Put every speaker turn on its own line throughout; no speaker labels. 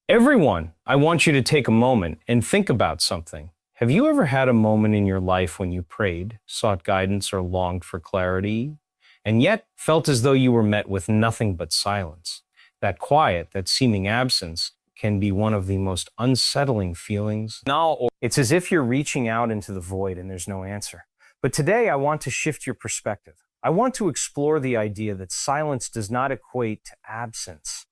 Everyone, I want you to take a moment and think about something. Have you ever had a moment in your life when you prayed, sought guidance, or longed for clarity, and yet felt as though you were met with nothing but silence? That quiet, that seeming absence, can be one of the most unsettling feelings. It's as if you're reaching out into the void and there's no answer. But today I want to shift your perspective. I want to explore the idea that silence does not equate to absence.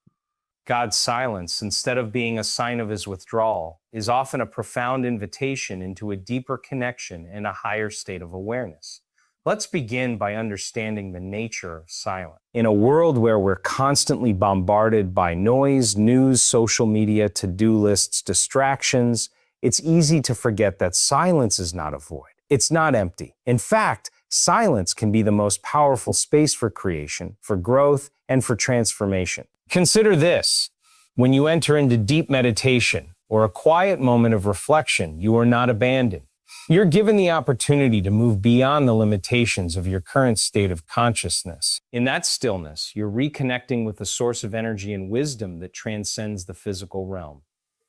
God's silence, instead of being a sign of his withdrawal, is often a profound invitation into a deeper connection and a higher state of awareness. Let's begin by understanding the nature of silence. In a world where we're constantly bombarded by noise, news, social media, to-do lists, distractions, it's easy to forget that silence is not a void. It's not empty. In fact, silence can be the most powerful space for creation, for growth, and for transformation. Consider this. When you enter into deep meditation or a quiet moment of reflection, you are not abandoned. You're given the opportunity to move beyond the limitations of your current state of consciousness. In that stillness, you're reconnecting with a source of energy and wisdom that transcends the physical realm.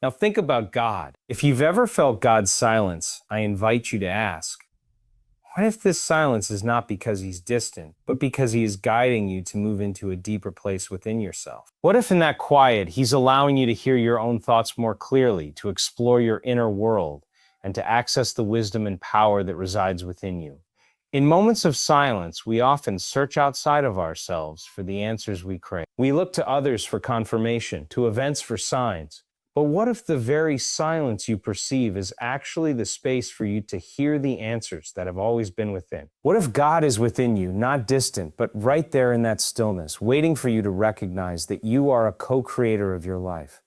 Now think about God. If you've ever felt God's silence, I invite you to ask, what if this silence is not because he's distant, but because he is guiding you to move into a deeper place within yourself? What if in that quiet, he's allowing you to hear your own thoughts more clearly, to explore your inner world, and to access the wisdom and power that resides within you? In moments of silence, we often search outside of ourselves for the answers we crave. We look to others for confirmation, to events for signs. But what if the very silence you perceive is actually the space for you to hear the answers that have always been within? What if God is within you, not distant, but right there in that stillness, waiting for you to recognize that you are a co-creator of your life?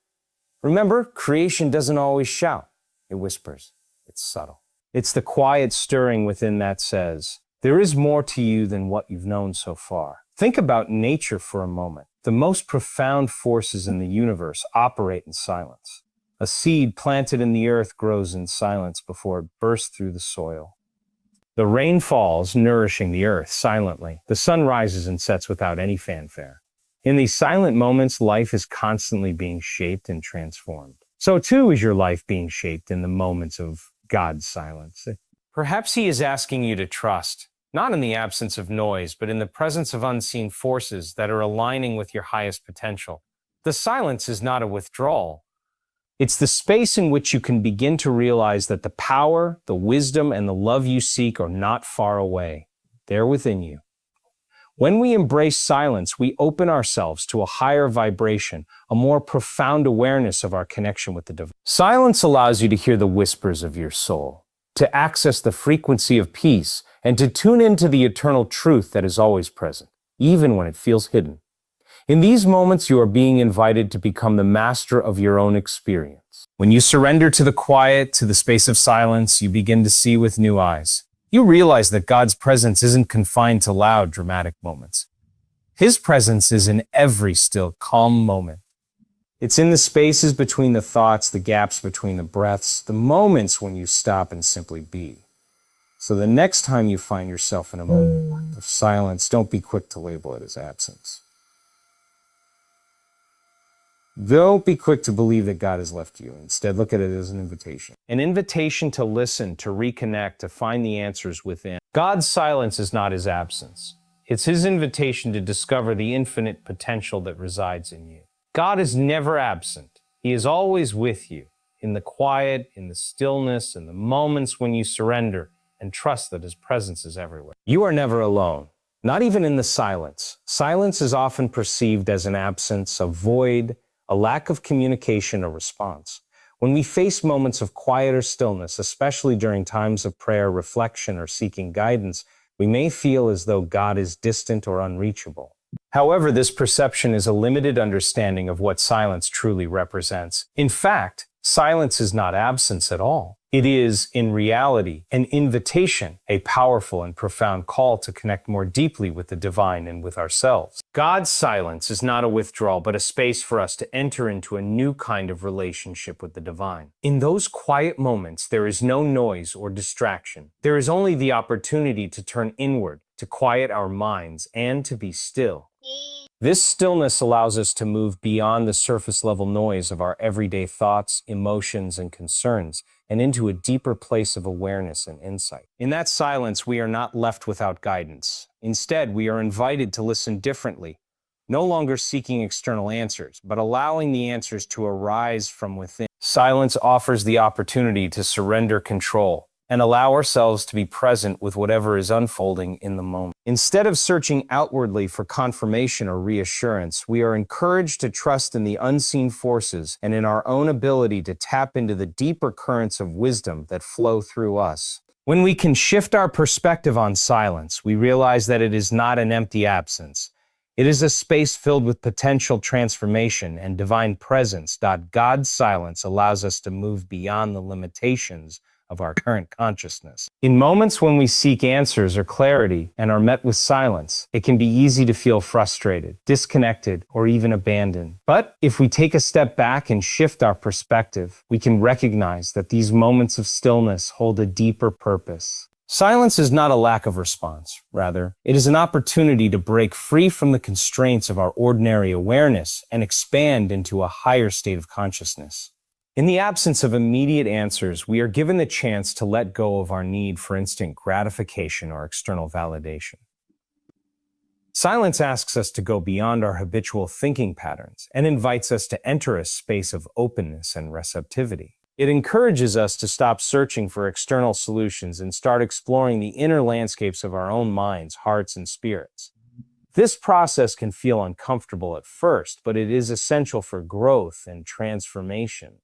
Remember, creation doesn't always shout. It whispers. It's subtle. It's the quiet stirring within that says, there is more to you than what you've known so far. Think about nature for a moment. The most profound forces in the universe operate in silence. A seed planted in the earth grows in silence before it bursts through the soil. The rain falls, nourishing the earth silently. The sun rises and sets without any fanfare. In these silent moments, life is constantly being shaped and transformed. So too is your life being shaped in the moments of God's silence. Perhaps he is asking you to trust, not in the absence of noise, but in the presence of unseen forces that are aligning with your highest potential. The silence is not a withdrawal. It's the space in which you can begin to realize that the power, the wisdom, and the love you seek are not far away. They're within you. When we embrace silence, we open ourselves to a higher vibration, a more profound awareness of our connection with the divine. Silence allows you to hear the whispers of your soul, to access the frequency of peace, and to tune into the eternal truth that is always present, even when it feels hidden. In these moments, you are being invited to become the master of your own experience. When you surrender to the quiet, to the space of silence, you begin to see with new eyes. You realize that God's presence isn't confined to loud, dramatic moments. His presence is in every still, calm moment. It's in the spaces between the thoughts, the gaps between the breaths, the moments when you stop and simply be. So the next time you find yourself in a moment of silence, don't be quick to label it as absence. Don't be quick to believe that God has left you. Instead, look at it as an invitation. An invitation to listen, to reconnect, to find the answers within. God's silence is not his absence. It's his invitation to discover the infinite potential that resides in you. God is never absent. He is always with you, in the quiet, in the stillness, in the moments when you surrender and trust that his presence is everywhere. You are never alone, not even in the silence. Silence is often perceived as an absence, a void, a lack of communication or response. When we face moments of quiet or stillness, especially during times of prayer, reflection, or seeking guidance, we may feel as though God is distant or unreachable. However, this perception is a limited understanding of what silence truly represents. In fact, silence is not absence at all. It is, in reality, an invitation, a powerful and profound call to connect more deeply with the divine and with ourselves. God's silence is not a withdrawal, but a space for us to enter into a new kind of relationship with the divine. In those quiet moments, there is no noise or distraction. There is only the opportunity to turn inward, to quiet our minds, and to be still. This stillness allows us to move beyond the surface level noise of our everyday thoughts, emotions, and concerns, and into a deeper place of awareness and insight. In that silence, we are not left without guidance. Instead, we are invited to listen differently, no longer seeking external answers, but allowing the answers to arise from within. Silence offers the opportunity to surrender control and allow ourselves to be present with whatever is unfolding in the moment. Instead of searching outwardly for confirmation or reassurance, we are encouraged to trust in the unseen forces and in our own ability to tap into the deeper currents of wisdom that flow through us. When we can shift our perspective on silence, we realize that it is not an empty absence. It is a space filled with potential transformation and divine presence. God's silence allows us to move beyond the limitations of our current consciousness. In moments when we seek answers or clarity and are met with silence, it can be easy to feel frustrated, disconnected, or even abandoned. But if we take a step back and shift our perspective, we can recognize that these moments of stillness hold a deeper purpose. Silence is not a lack of response. Rather, it is an opportunity to break free from the constraints of our ordinary awareness and expand into a higher state of consciousness. In the absence of immediate answers, we are given the chance to let go of our need for instant gratification or external validation. Silence asks us to go beyond our habitual thinking patterns and invites us to enter a space of openness and receptivity. It encourages us to stop searching for external solutions and start exploring the inner landscapes of our own minds, hearts, and spirits. This process can feel uncomfortable at first, but it is essential for growth and transformation.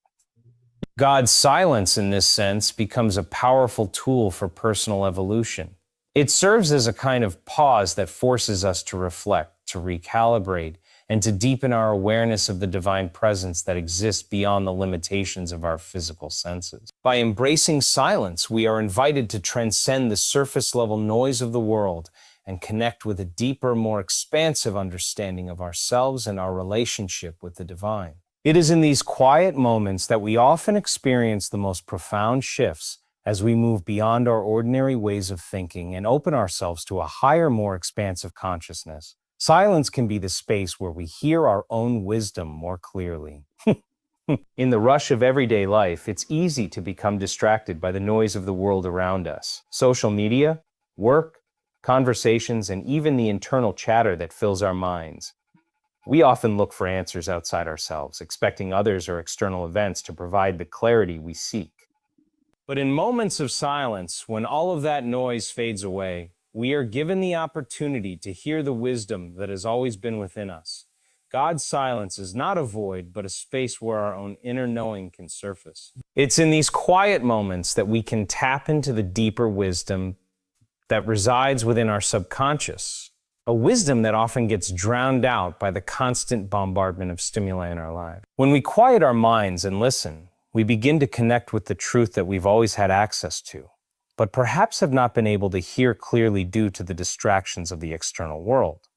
God's silence, in this sense, becomes a powerful tool for personal evolution. It serves as a kind of pause that forces us to reflect, to recalibrate, and to deepen our awareness of the divine presence that exists beyond the limitations of our physical senses. By embracing silence, we are invited to transcend the surface-level noise of the world and connect with a deeper, more expansive understanding of ourselves and our relationship with the divine. It is in these quiet moments that we often experience the most profound shifts as we move beyond our ordinary ways of thinking and open ourselves to a higher, more expansive consciousness. Silence can be the space where we hear our own wisdom more clearly. In the rush of everyday life, it's easy to become distracted by the noise of the world around us. Social media, work, conversations, and even the internal chatter that fills our minds. We often look for answers outside ourselves, expecting others or external events to provide the clarity we seek. But in moments of silence, when all of that noise fades away, we are given the opportunity to hear the wisdom that has always been within us. God's silence is not a void, but a space where our own inner knowing can surface. It's in these quiet moments that we can tap into the deeper wisdom that resides within our subconscious. A wisdom that often gets drowned out by the constant bombardment of stimuli in our lives. When we quiet our minds and listen, we begin to connect with the truth that we've always had access to, but perhaps have not been able to hear clearly due to the distractions of the external world.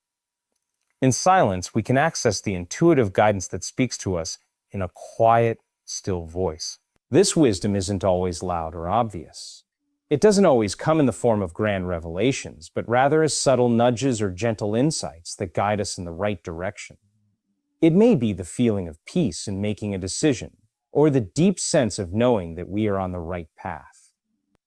In silence, we can access the intuitive guidance that speaks to us in a quiet, still voice. This wisdom isn't always loud or obvious. It doesn't always come in the form of grand revelations, but rather as subtle nudges or gentle insights that guide us in the right direction. It may be the feeling of peace in making a decision, or the deep sense of knowing that we are on the right path.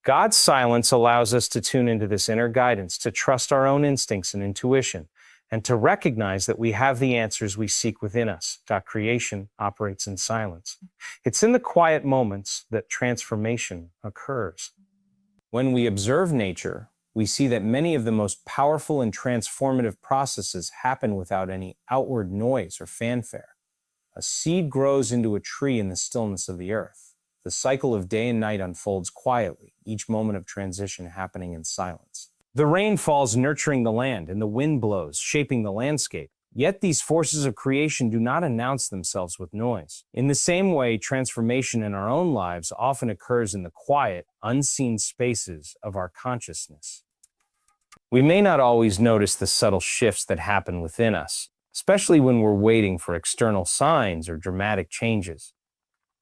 God's silence allows us to tune into this inner guidance, to trust our own instincts and intuition, and to recognize that we have the answers we seek within us. Creation operates in silence. It's in the quiet moments that transformation occurs. When we observe nature, we see that many of the most powerful and transformative processes happen without any outward noise or fanfare. A seed grows into a tree in the stillness of the earth. The cycle of day and night unfolds quietly, each moment of transition happening in silence. The rain falls, nurturing the land, and the wind blows, shaping the landscape. Yet these forces of creation do not announce themselves with noise. In the same way, transformation in our own lives often occurs in the quiet, unseen spaces of our consciousness. We may not always notice the subtle shifts that happen within us, especially when we're waiting for external signs or dramatic changes.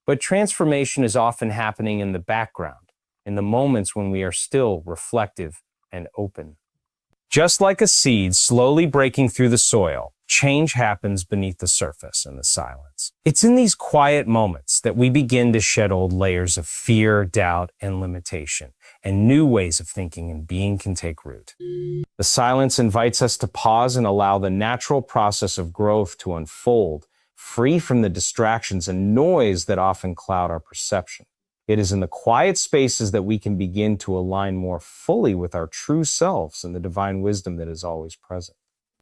But transformation is often happening in the background, in the moments when we are still, reflective, and open. Just like a seed slowly breaking through the soil, change happens beneath the surface in the silence. It's in these quiet moments that we begin to shed old layers of fear, doubt, and limitation, and new ways of thinking and being can take root. The silence invites us to pause and allow the natural process of growth to unfold, free from the distractions and noise that often cloud our perception. It is in the quiet spaces that we can begin to align more fully with our true selves and the divine wisdom that is always present.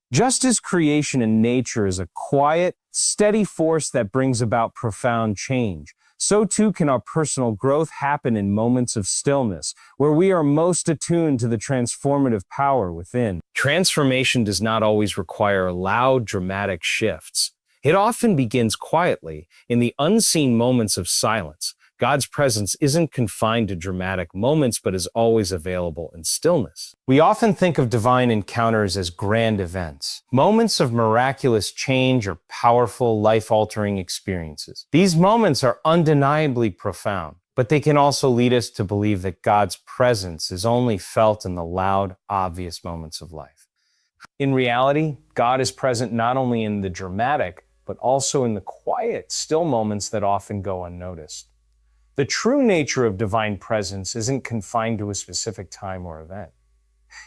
Just as creation and nature is a quiet, steady force that brings about profound change, so too can our personal growth happen in moments of stillness, where we are most attuned to the transformative power within. Transformation does not always require loud, dramatic shifts. It often begins quietly, in the unseen moments of silence. God's presence isn't confined to dramatic moments, but is always available in stillness. We often think of divine encounters as grand events, moments of miraculous change or powerful, life-altering experiences. These moments are undeniably profound, but they can also lead us to believe that God's presence is only felt in the loud, obvious moments of life. In reality, God is present not only in the dramatic, but also in the quiet, still moments that often go unnoticed. The true nature of divine presence isn't confined to a specific time or event.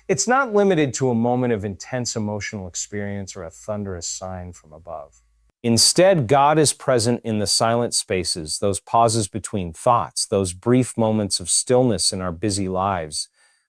It's not limited to a moment of intense emotional experience or a thunderous sign from above. Instead, God is present in the silent spaces, those pauses between thoughts, those brief moments of stillness in our busy lives,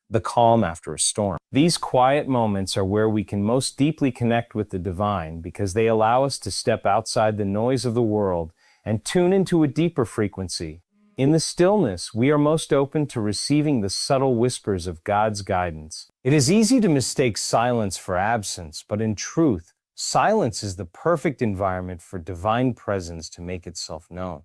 the calm after a storm. These quiet moments are where we can most deeply connect with the divine because they allow us to step outside the noise of the world and tune into a deeper frequency. In the stillness, we are most open to receiving the subtle whispers of God's guidance. It is easy to mistake silence for absence, but in truth, silence is the perfect environment for divine presence to make itself known.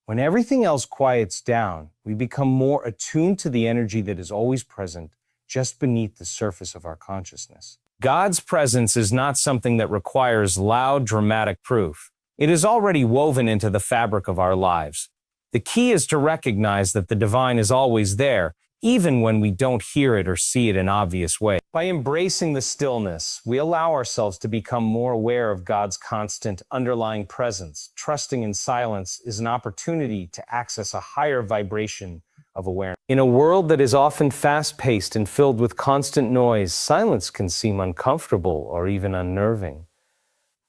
When everything else quiets down, we become more attuned to the energy that is always present just beneath the surface of our consciousness. God's presence is not something that requires loud, dramatic proof. It is already woven into the fabric of our lives. The key is to recognize that the divine is always there, even when we don't hear it or see it in obvious ways. By embracing the stillness, we allow ourselves to become more aware of God's constant underlying presence. Trusting in silence is an opportunity to access a higher vibration of awareness. In a world that is often fast-paced and filled with constant noise, silence can seem uncomfortable or even unnerving.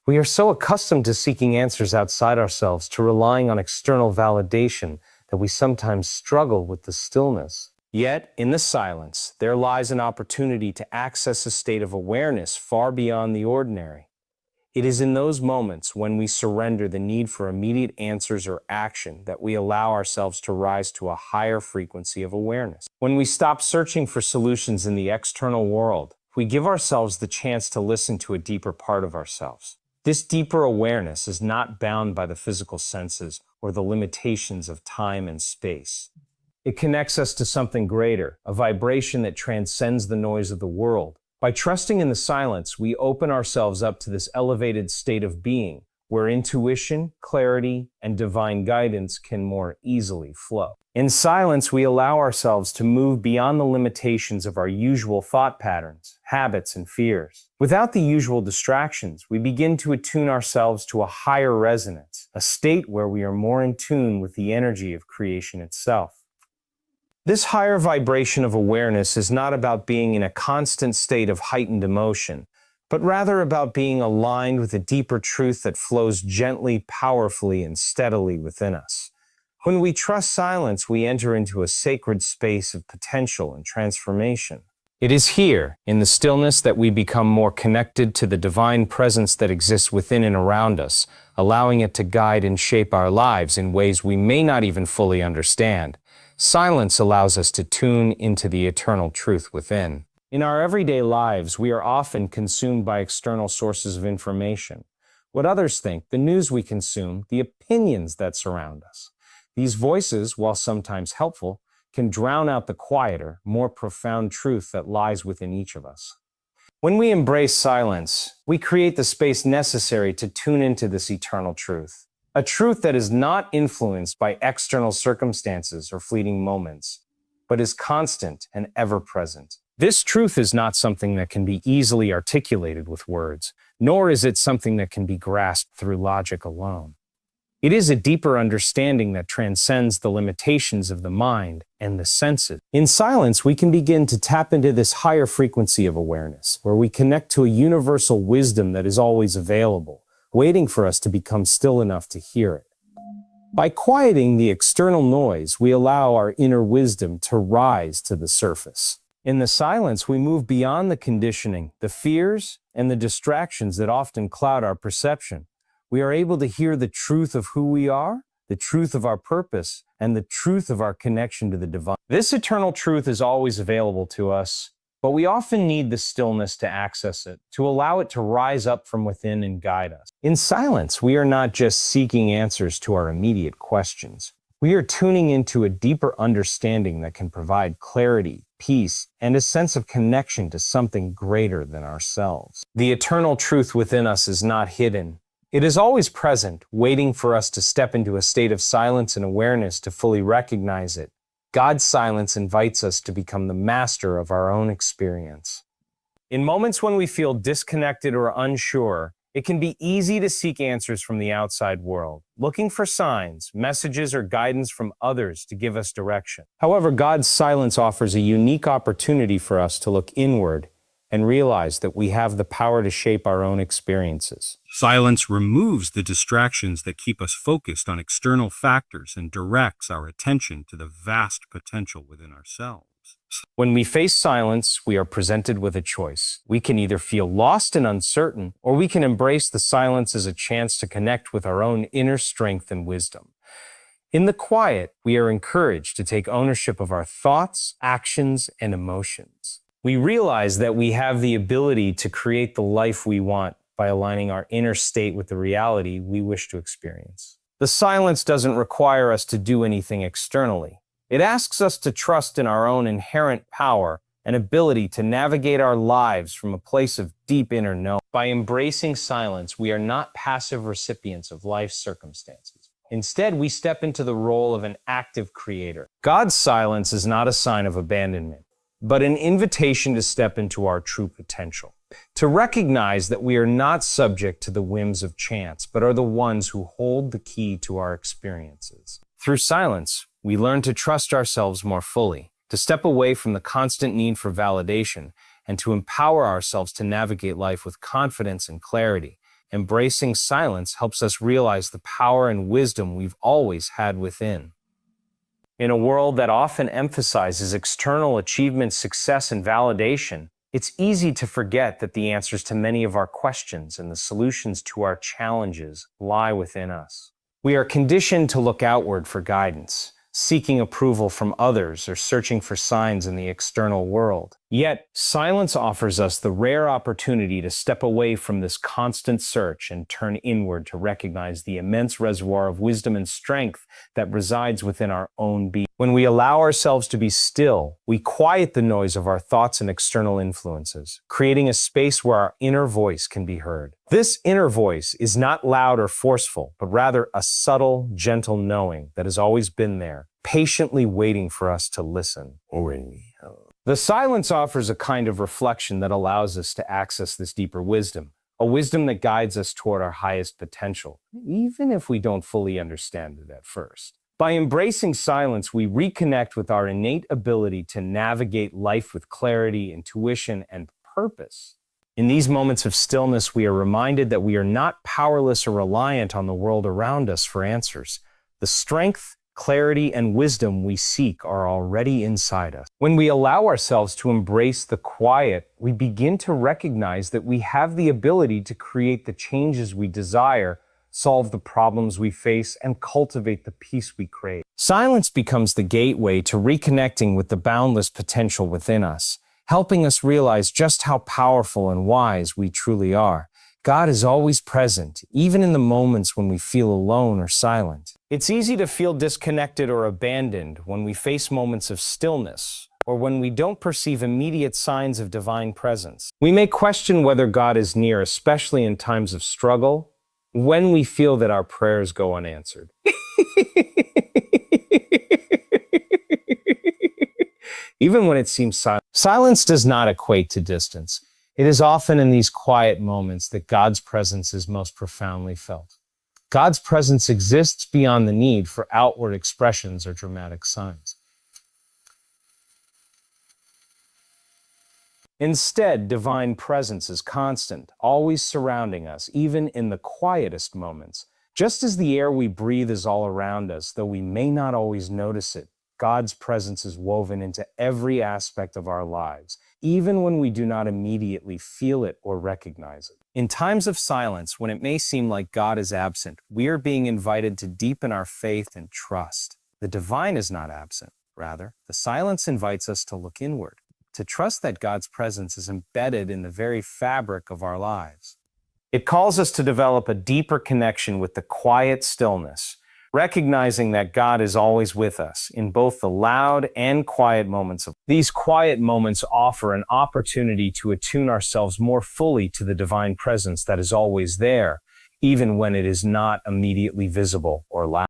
We are so accustomed to seeking answers outside ourselves, to relying on external validation, that we sometimes struggle with the stillness. Yet, in the silence, there lies an opportunity to access a state of awareness far beyond the ordinary. It is in those moments when we surrender the need for immediate answers or action that we allow ourselves to rise to a higher frequency of awareness. When we stop searching for solutions in the external world, we give ourselves the chance to listen to a deeper part of ourselves. This deeper awareness is not bound by the physical senses or the limitations of time and space. It connects us to something greater, a vibration that transcends the noise of the world. By trusting in the silence, we open ourselves up to this elevated state of being, where intuition, clarity, and divine guidance can more easily flow. In silence, we allow ourselves to move beyond the limitations of our usual thought patterns, habits, and fears. Without the usual distractions, we begin to attune ourselves to a higher resonance, a state where we are more in tune with the energy of creation itself. This higher vibration of awareness is not about being in a constant state of heightened emotion, but rather about being aligned with a deeper truth that flows gently, powerfully, and steadily within us. When we trust silence, we enter into a sacred space of potential and transformation. It is here, in the stillness, that we become more connected to the divine presence that exists within and around us, allowing it to guide and shape our lives in ways we may not even fully understand. Silence allows us to tune into the eternal truth within. In our everyday lives, we are often consumed by external sources of information. What others think, the news we consume, the opinions that surround us. These voices, while sometimes helpful, can drown out the quieter, more profound truth that lies within each of us. When we embrace silence, we create the space necessary to tune into this eternal truth. A truth that is not influenced by external circumstances or fleeting moments, but is constant and ever-present. This truth is not something that can be easily articulated with words, nor is it something that can be grasped through logic alone. It is a deeper understanding that transcends the limitations of the mind and the senses. In silence, we can begin to tap into this higher frequency of awareness, where we connect to a universal wisdom that is always available, waiting for us to become still enough to hear it. By quieting the external noise, we allow our inner wisdom to rise to the surface. In the silence, we move beyond the conditioning, the fears, and the distractions that often cloud our perception. We are able to hear the truth of who we are, the truth of our purpose, and the truth of our connection to the divine. This eternal truth is always available to us, but we often need the stillness to access it, to allow it to rise up from within and guide us. In silence, we are not just seeking answers to our immediate questions. We are tuning into a deeper understanding that can provide clarity, peace, and a sense of connection to something greater than ourselves. The eternal truth within us is not hidden. It is always present, waiting for us to step into a state of silence and awareness to fully recognize it. God's silence invites us to become the master of our own experience. In moments when we feel disconnected or unsure, it can be easy to seek answers from the outside world, looking for signs, messages, or guidance from others to give us direction. However, God's silence offers a unique opportunity for us to look inward and realize that we have the power to shape our own experiences.
Silence removes the distractions that keep us focused on external factors and directs our attention to the vast potential within ourselves.
When we face silence, we are presented with a choice. We can either feel lost and uncertain, or we can embrace the silence as a chance to connect with our own inner strength and wisdom. In the quiet, we are encouraged to take ownership of our thoughts, actions, and emotions. We realize that we have the ability to create the life we want by aligning our inner state with the reality we wish to experience. The silence doesn't require us to do anything externally. It asks us to trust in our own inherent power and ability to navigate our lives from a place of deep inner knowing. By embracing silence, we are not passive recipients of life's circumstances. Instead, we step into the role of an active creator. God's silence is not a sign of abandonment, but an invitation to step into our true potential, to recognize that we are not subject to the whims of chance, but are the ones who hold the key to our experiences. Through silence, we learn to trust ourselves more fully, to step away from the constant need for validation, and to empower ourselves to navigate life with confidence and clarity. Embracing silence helps us realize the power and wisdom we've always had within. In a world that often emphasizes external achievement, success, and validation, it's easy to forget that the answers to many of our questions and the solutions to our challenges lie within us. We are conditioned to look outward for guidance, seeking approval from others or searching for signs in the external world. Yet, silence offers us the rare opportunity to step away from this constant search and turn inward to recognize the immense reservoir of wisdom and strength that resides within our own being. When we allow ourselves to be still, we quiet the noise of our thoughts and external influences, creating a space where our inner voice can be heard. This inner voice is not loud or forceful, but rather a subtle, gentle knowing that has always been there, patiently waiting for us to listen. The silence offers a kind of reflection that allows us to access this deeper wisdom, a wisdom that guides us toward our highest potential, even if we don't fully understand it at first. By embracing silence, we reconnect with our innate ability to navigate life with clarity, intuition, and purpose. In these moments of stillness, we are reminded that we are not powerless or reliant on the world around us for answers. The strength, clarity, and wisdom we seek are already inside us. When we allow ourselves to embrace the quiet, we begin to recognize that we have the ability to create the changes we desire, solve the problems we face, and cultivate the peace we crave. Silence becomes the gateway to reconnecting with the boundless potential within us, helping us realize just how powerful and wise we truly are. God is always present, even in the moments when we feel alone or silent. It's easy to feel disconnected or abandoned when we face moments of stillness, or when we don't perceive immediate signs of divine presence. We may question whether God is near, especially in times of struggle, when we feel that our prayers go unanswered. Even when it seems silent. Silence does not equate to distance. It is often in these quiet moments that God's presence is most profoundly felt. God's presence exists beyond the need for outward expressions or dramatic signs. Instead, divine presence is constant, always surrounding us, even in the quietest moments. Just as the air we breathe is all around us, though we may not always notice it, God's presence is woven into every aspect of our lives, even when we do not immediately feel it or recognize it. In times of silence, when it may seem like God is absent, we are being invited to deepen our faith and trust. The divine is not absent. Rather, the silence invites us to look inward, to trust that God's presence is embedded in the very fabric of our lives. It calls us to develop a deeper connection with the quiet stillness, recognizing that God is always with us in both the loud and quiet moments. These quiet moments offer an opportunity to attune ourselves more fully to the divine presence that is always there, even when it is not immediately visible or loud.